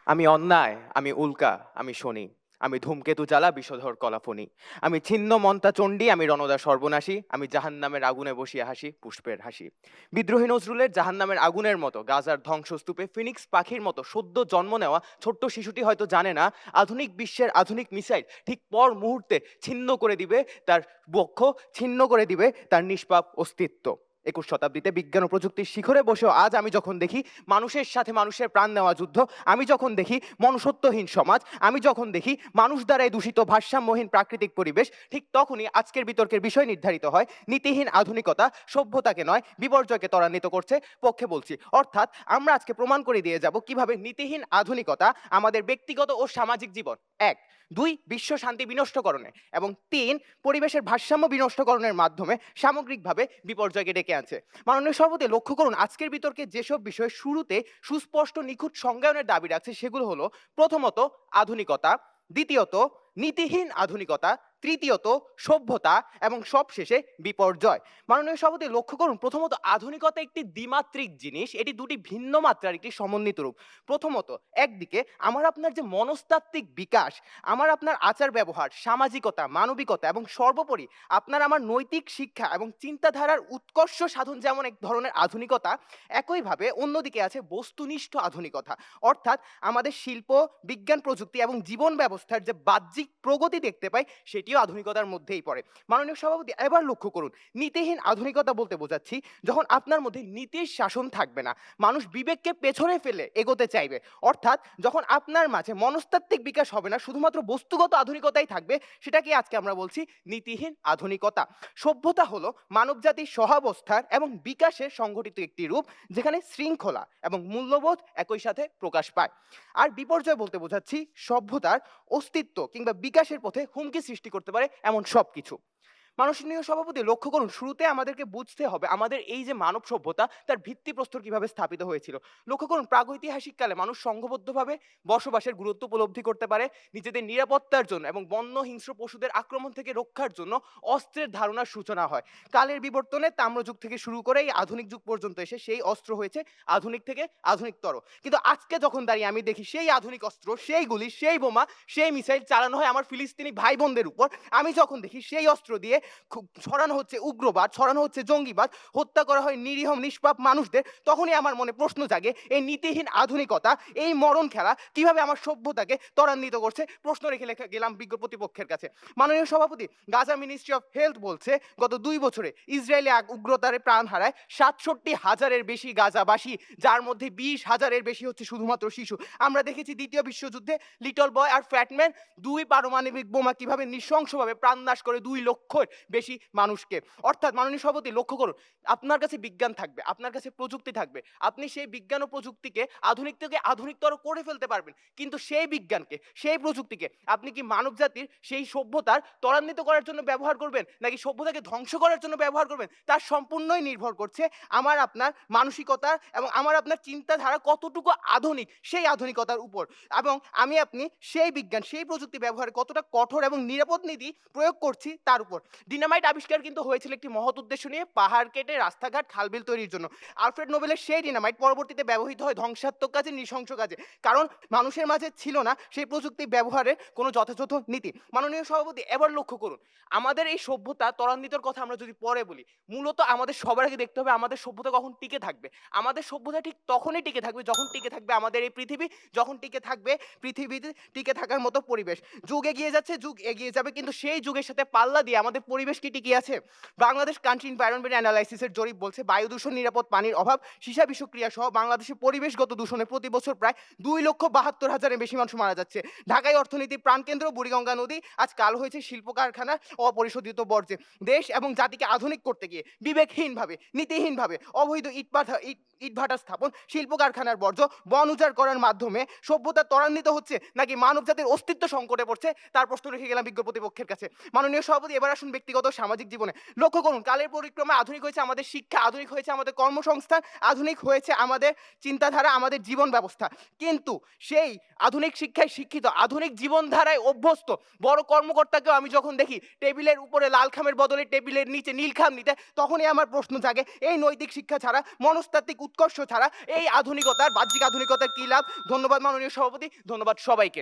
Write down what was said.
আমি অন্যায়, আমি উল্কা, আমি শনি। আমি ধূমকেতু জ্বালা বিষধর কলাফনি। আমি ছিন্ন মন্তা চণ্ডী, আমি রণদা সর্বনাশী। আমি জাহান্নামের আগুনে বসিয়া হাসি, পুষ্পের হাসি। বিদ্রোহী নজরুলের জাহান্নামের আগুনের মতো গাজার ধ্বংসস্তূপে ফিনিক্স পাখির মতো সদ্য জন্ম নেওয়া ছোট্ট শিশুটি হয়তো জানে না আধুনিক বিশ্বের আধুনিক মিসাইল ঠিক পর মুহূর্তে ছিন্ন করে দিবে তার বক্ষ, ছিন্ন করে দিবে তার নিষ্পাপ অস্তিত্ব। 21 শতাব্দীতে বিজ্ঞান ও প্রযুক্তির শিখরে বসেও আজ আমি যখন দেখি মানুষের সাথে মানুষের প্রাণ নেওয়া যুদ্ধ, আমি যখন দেখি মনুষ্যত্বহীন সমাজ, আমি যখন দেখি মানুষ দ্বারাই দূষিত ভারসাম্যহীন প্রাকৃতিক পরিবেশ, ঠিক তখনই আজকের বিতর্কের বিষয় নির্ধারিত হয় নীতিহীন আধুনিকতা সভ্যতাকে নয় বিপর্যয়কে ত্বরান্বিত করছে পক্ষে বলছি। অর্থাৎ আমরা আজকে প্রমাণ করে দিয়ে যাব কিভাবে নীতিহীন আধুনিকতা আমাদের ব্যক্তিগত ও সামাজিক জীবন 1, 2 বিশ্ব শান্তি বিনষ্টকরণে এবং 3 পরিবেশের ভারসাম্য বিনষ্টকরণের মাধ্যমে সামগ্রিকভাবে বিপর্যয়কে ডেকে আনছে। মাননীয় সভাপতি, লক্ষ্য করুন আজকের বিতর্কে যেসব বিষয় শুরুতে সুস্পষ্ট নিখুঁত সংজ্ঞায়নের দাবি রাখছে সেগুলো হলো প্রথমত আধুনিকতা, দ্বিতীয়ত নীতিহীন আধুনিকতা, তৃতীয়ত সভ্যতা এবং সবশেষে বিপর্যয়। মাননীয় সভাপতি, লক্ষ্য করুন প্রথমত আধুনিকতা একটি দ্বিমাত্রিক জিনিস, এটি দুটি ভিন্ন মাত্রার একটি সমন্বিত রূপ। প্রথমত একদিকে আমার আপনার যে মনস্তাত্ত্বিক বিকাশ, আমার আপনার আচার ব্যবহার, সামাজিকতা, মানবিকতা এবং সর্বোপরি আপনার আমার নৈতিক শিক্ষা এবং চিন্তাধারার উৎকর্ষ সাধন যেমন এক ধরনের আধুনিকতা, একইভাবে অন্যদিকে আছে বস্তুনিষ্ঠ আধুনিকতা। অর্থাৎ আমাদের শিল্প, বিজ্ঞান, প্রযুক্তি এবং জীবন ব্যবস্থার যে বাহ্যিক প্রগতি দেখতে পাই সেটিও আধুনিকতার মধ্যেই পড়ে। মাননীয় সভাপতি, এবার লক্ষ্য করুন নীতিহীন আধুনিকতা বলতে বোঝাচ্ছি যখন আপনার মধ্যে নীতির শাসন থাকবে না, মানুষ বিবেককে পেছনে ফেলে এগোতে চাইবে। অর্থাৎ যখন আপনার মাঝে মনস্তাত্ত্বিক বিকাশ হবে না, শুধুমাত্র বস্তুগত আধুনিকতাই থাকবে, সেটাকে আজকে আমরা বলছি নীতিহীন আধুনিকতা। সভ্যতা হলো মানবজাতির সহাবস্থার এবং বিকাশের সংগঠিত একটি রূপ যেখানে শৃঙ্খলা এবং মূল্যবোধ একই সাথে প্রকাশ পায়। আর বিপর্যয় বলতে বোঝাচ্ছি সভ্যতার অস্তিত্ব কিংবা বিকাশের পথে হুমকি সৃষ্টি করতে পারে এমন সবকিছু। মাননীয় সভাপতি, লক্ষ্য করুন শুরুতে আমাদেরকে বুঝতে হবে আমাদের এই যে মানব সভ্যতা তার ভিত্তিপ্রস্তর কিভাবে স্থাপিত হয়েছিল। লক্ষ্য করুন প্রাগৈতিহাসিক কালে মানুষ সংঘবদ্ধভাবে বসবাসের গুরুত্ব উপলব্ধি করতে পারে, নিজেদের নিরাপত্তার জন্য এবং বন্য হিংস্র পশুদের আক্রমণ থেকে রক্ষার জন্য অস্ত্রের ধারণার সূচনা হয়। কালের বিবর্তনে তাম্রযুগ থেকে শুরু করে এই আধুনিক যুগ পর্যন্ত এসে সেই অস্ত্র হয়েছে আধুনিক থেকে আধুনিকতর। কিন্তু আজকে যখন দাঁড়িয়ে আমি দেখি সেই আধুনিক অস্ত্র, সেই গুলি, সেই বোমা, সেই মিসাইল চালানো হয় আমার ফিলিস্তিনি ভাই বোনদের উপর, আমি যখন দেখি সেই অস্ত্র দিয়ে ছড়ানো হচ্ছে উগ্রবাদ, ছড়ানো হচ্ছে জঙ্গিবাদ, হত্যা করা হয় নিরীহ নিষ্পাপ মানুষদের, তখনই আমার মনে প্রশ্ন জাগে এই নীতিহীন আধুনিকতা, এই মরণ খেলা কিভাবে আমার সভ্যতাকে ত্বরান্বিত করছে। প্রশ্ন রেখে গেলাম বিজ্ঞ প্রতিপক্ষের কাছে। মাননীয় সভাপতি, গাজা মিনিস্ট্রি অফ হেলথ বলছে গত 2 বছরে ইসরায়েলে উগ্রতারে প্রাণ হারায় 67,000-এর বেশি গাজাবাসী, যার মধ্যে 20,000-এর বেশি হচ্ছে শুধুমাত্র শিশু। আমরা দেখেছি দ্বিতীয় বিশ্বযুদ্ধে লিটল বয় আর ফ্যাটম্যান 2 পারমাণবিক বোমা কিভাবে নৃশংসভাবে প্রাণনাশ করে 2 লক্ষের বেশি মানুষকে। অর্থাৎ মাননীয় সভাপতি, লক্ষ্য করুন আপনার কাছে বিজ্ঞান থাকবে, আপনার কাছে প্রযুক্তি থাকবে, আপনি সেই বিজ্ঞান ও প্রযুক্তিকে আধুনিক থেকে আধুনিকতর করে ফেলতে পারবেন, কিন্তু সেই বিজ্ঞানকে, সেই প্রযুক্তিকে আপনি কি মানব জাতির সেই সভ্যতার ত্বরান্বিত করার জন্য ব্যবহার করবেন নাকি সভ্যতাকে ধ্বংস করার জন্য ব্যবহার করবেন, তার সম্পূর্ণই নির্ভর করছে আমার আপনার মানসিকতা এবং আমার আপনার চিন্তাধারা কতটুকু আধুনিক সেই আধুনিকতার উপর, এবং আমি আপনি সেই বিজ্ঞান, সেই প্রযুক্তি ব্যবহারে কতটা কঠোর এবং নিরাপদ নীতি প্রয়োগ করছি তার উপর। ডিনামাইট আবিষ্কার কিন্তু হয়েছিল একটি মহৎ উদ্দেশ্য নিয়ে, পাহাড় কেটে রাস্তাঘাট খালবিল তৈরির জন্য। আলফ্রেড নোবেলের সেই ডিনামাইট পরবর্তীতে ব্যবহৃত হয় ধ্বংসাত্মক কাজে, নৃশংস কাজে, কারণ মানুষের মাঝে ছিল না সেই প্রযুক্তি ব্যবহারের কোনো যথাযথ নীতি। মাননীয় সভাপতি, এবার লক্ষ্য করুন আমাদের এই সভ্যতা ত্বরান্বিতর কথা আমরা যদি পরে বলি, মূলত আমাদের সবার আগে দেখতে হবে আমাদের সভ্যতা কখন টিকে থাকবে। আমাদের সভ্যতা ঠিক তখনই টিকে থাকবে যখন টিকে থাকবে আমাদের এই পৃথিবী, যখন টিকে থাকবে পৃথিবীতে টিকে থাকার মতো পরিবেশ। যুগ এগিয়ে যাচ্ছে, যুগ এগিয়ে যাবে, কিন্তু সেই যুগের সাথে পাল্লা দিয়ে আমাদের পরিবেশ কি টিকে আছে? বাংলাদেশ কান্ট্রি এনভায়রনমেন্ট অ্যানালাইসিসের জরিপ বলছে বায়ু দূষণ, নিরাপদ পানির অভাব, সীসা বিষক্রিয়া সহ বাংলাদেশের পরিবেশগত দূষণে প্রতি বছর প্রায় 2,72,000-এর বেশি মানুষ মারা যাচ্ছে। ঢাকায় অর্থনীতির প্রাণকেন্দ্র বুড়িগঙ্গা নদী আজ কাল হয়েছে শিল্প কারখানা, অপরিশোধিত বর্জ্যে। দেশ এবং জাতিকে আধুনিক করতে গিয়ে বিবেকহীনভাবে, নীতিহীনভাবে অবৈধ ইটভাটা স্থাপন, শিল্প কারখানার বর্জ্য, বন উজাড় করার মাধ্যমে সভ্যতা ত্বরান্বিত হচ্ছে নাকি মানব জাতির অস্তিত্ব সংকটে পড়ছে, তার প্রশ্ন রেখে গেলাম বিজ্ঞ প্রতিপক্ষের কাছে। মাননীয় সভাপতি, এবার আসুন ব্যক্তিগত সামাজিক জীবনে। লক্ষ্য করুন কালের পরিক্রমায় আধুনিক হয়েছে আমাদের শিক্ষা, আধুনিক হয়েছে আমাদের কর্মসংস্থান, আধুনিক হয়েছে আমাদের চিন্তাধারা, আমাদের জীবন ব্যবস্থা, কিন্তু সেই আধুনিক শিক্ষায় শিক্ষিত, আধুনিক জীবনধারায় অভ্যস্ত বড় কর্মকর্তাকেও আমি যখন দেখি টেবিলের উপরে লাল খামের বদলে টেবিলের নিচে নীল খাম নিতে, তখনই আমার প্রশ্ন জাগে এই নৈতিক শিক্ষা ছাড়া, মনস্তাত্ত্বিক উচ্চ উৎকর্ষ ছাড়া এই আধুনিকতার বাহ্যিক আধুনিকতার কি লাভ? ধন্যবাদ মাননীয় সভাপতি, ধন্যবাদ সবাইকে।